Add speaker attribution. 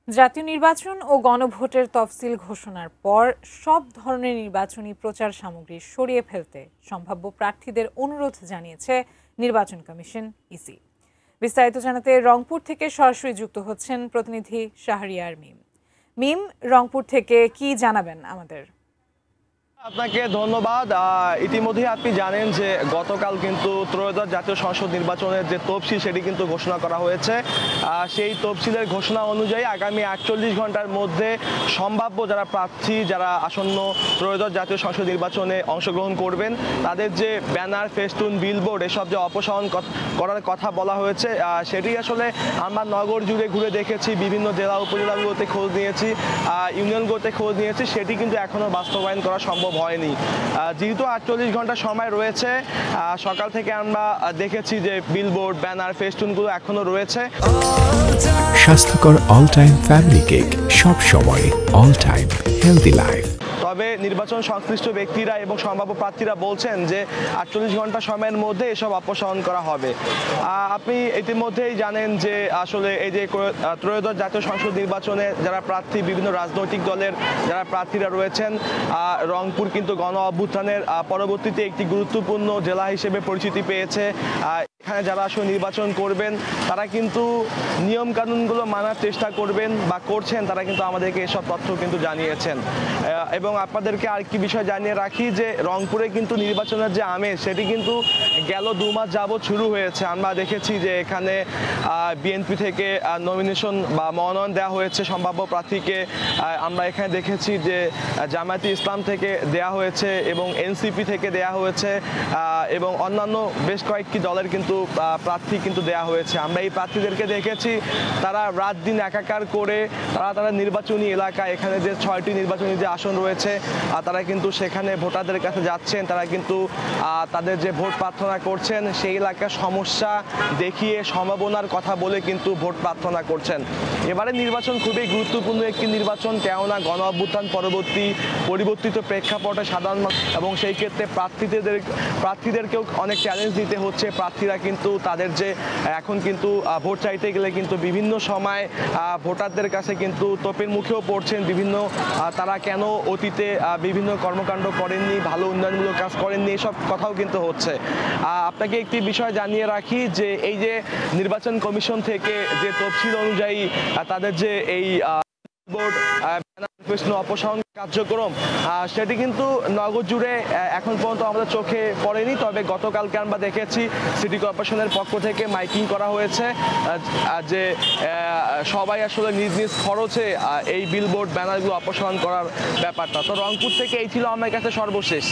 Speaker 1: জাতীয় নির্বাচন ও গণভোটের তফসিল ঘোষণার পর সব ধরনের নির্বাচনী প্রচার সামগ্রী সরিয়ে ফেলতে সম্ভাব্য প্রার্থীদের অনুরোধ জানিয়েছে নির্বাচন কমিশন ইসি। বিস্তারিত জানাতে রংপুর থেকে সরাসরি যুক্ত হচ্ছেন প্রতিনিধি শাহরিয়ার মিম। মিম, রংপুর থেকে কি জানাবেন আমাদের?
Speaker 2: আপনাকে ধন্যবাদ। ইতিমধ্যে আপনি জানেন যে গতকাল কিন্তু ত্রয়োদশ জাতীয় সংসদ নির্বাচনের যে তফসিল সেটি কিন্তু ঘোষণা করা হয়েছে। সেই তফসিলের ঘোষণা অনুযায়ী আগামী 48 ঘন্টার মধ্যে সম্ভাব্য যারা প্রার্থী, যারা আসন্ন ত্রয়োদশ জাতীয় সংসদ নির্বাচনে অংশগ্রহণ করবেন, তাদের যে ব্যানার, ফেস্টুন, বিলবোর্ড এসব যে অপসারণ করার কথা বলা হয়েছে, সেটি আসলে আমরা নগর জুড়ে ঘুরে দেখেছি, বিভিন্ন জেলা উপজেলাগুলোতে খোঁজ নিয়েছি, ইউনিয়নগুলোতে খোঁজ নিয়েছি, সেটি কিন্তু এখনও বাস্তবায়ন করা সম্ভব হয়নি। যেহেতু 48 ঘন্টা সময় রয়েছে, সকাল থেকে আমরা দেখেছি যে বিলবোর্ড, ব্যানার, ফেস্টুনগুলো এখনো রয়েছে।
Speaker 3: স্বাস্থ্যকর অল টাইম ফ্যামিলি কেক, সব সময় অল টাইম হেলদি লাইফ।
Speaker 2: তবে নির্বাচন সংশ্লিষ্ট ব্যক্তিরা এবং সম্ভাব্য প্রার্থীরা বলছেন যে 48 ঘন্টা সময়ের মধ্যে এসব অপসারণ করা হবে। আপনি ইতিমধ্যেই জানেন যে আসলে এই যে ত্রয়োদশ জাতীয় সংসদ নির্বাচনে যারা প্রার্থী, বিভিন্ন রাজনৈতিক দলের যারা প্রার্থীরা রয়েছেন, রংপুর কিন্তু গণ অভ্যুত্থানের পরবর্তীতে একটি গুরুত্বপূর্ণ জেলা হিসেবে পরিচিতি পেয়েছে। এখানে যারা আসলে নির্বাচন করবেন তারা কিন্তু নিয়ম কানুনগুলো মানার চেষ্টা করবেন বা করছেন, তারা কিন্তু আমাদেরকে এসব তথ্য কিন্তু জানিয়েছেন। এবং আপনাদেরকে আর কি বিষয় জানিয়ে রাখি যে রংপুরে কিন্তু নির্বাচনের যে আমেজ সেটি কিন্তু গেল 2 মাস যাবৎ শুরু হয়েছে। আমরা দেখেছি যে এখানে বিএনপি থেকে নমিনেশন বা মনোনয়ন দেওয়া হয়েছে সম্ভাব্য প্রার্থীকে। আমরা এখানে দেখেছি যে জামায়াতে ইসলাম থেকে দেয়া হয়েছে এবং এনসিপি থেকে দেয়া হয়েছে এবং অন্যান্য বেশ কয়েকটি দলের কিন্তু প্রার্থী কিন্তু দেয়া হয়েছে। আমরা এই প্রার্থীদেরকে দেখেছি তারা রাত দিন একাকার করে তারা নির্বাচনী এলাকা, এখানে যে 6টি নির্বাচনী যে আসন রয়েছে, তারা কিন্তু সেখানে ভোটারদের কাছে যাচ্ছেন, তারা কিন্তু তাদের যে ভোট প্রার্থনা করছেন সেই এলাকার সমস্যা দেখিয়ে সম্ভাবনার কথা বলে কিন্তু ভোট প্রার্থনা করছেন। এবারে নির্বাচন খুবই গুরুত্বপূর্ণ একটি নির্বাচন, কেননা গণ অভ্যুত্থান পরিবর্তিত প্রেক্ষাপটে সাধারণ এবং সেই ক্ষেত্রে প্রার্থীদেরকেও অনেক চ্যালেঞ্জ দিতে হচ্ছে। প্রার্থীরা কিন্তু তাদের যে এখন কিন্তু ভোট চাইতে গেলে কিন্তু বিভিন্ন সময় ভোটারদের কাছে কিন্তু তোপের মুখেও পড়ছেন। তারা কেন অতীতে বিভিন্ন কর্মকাণ্ড করেননি, ভালো উন্নয়নমূলক কাজ করেননি, এসব কথাও কিন্তু হচ্ছে। আপনাকে একটি বিষয় জানিয়ে রাখি যে এই যে নির্বাচন কমিশন থেকে যে তফসিল অনুযায়ী তাদের যে এই বোর্ড অপসারণ কার্যক্রম, সেটি কিন্তু নগর জুড়ে এখন পর্যন্ত আমাদের চোখে পড়েনি। তবে গতকালকে আমরা দেখেছি সিটি কর্পোরেশনের পক্ষ থেকে মাইকিং করা হয়েছে যে সবাই আসলে নিজ নিজ খরচে এই বিলবোর্ড, ব্যানারগুলো অপসারণ করার ব্যাপারটা। তো রংপুর থেকে এই ছিল আমার কাছে সর্বশেষ।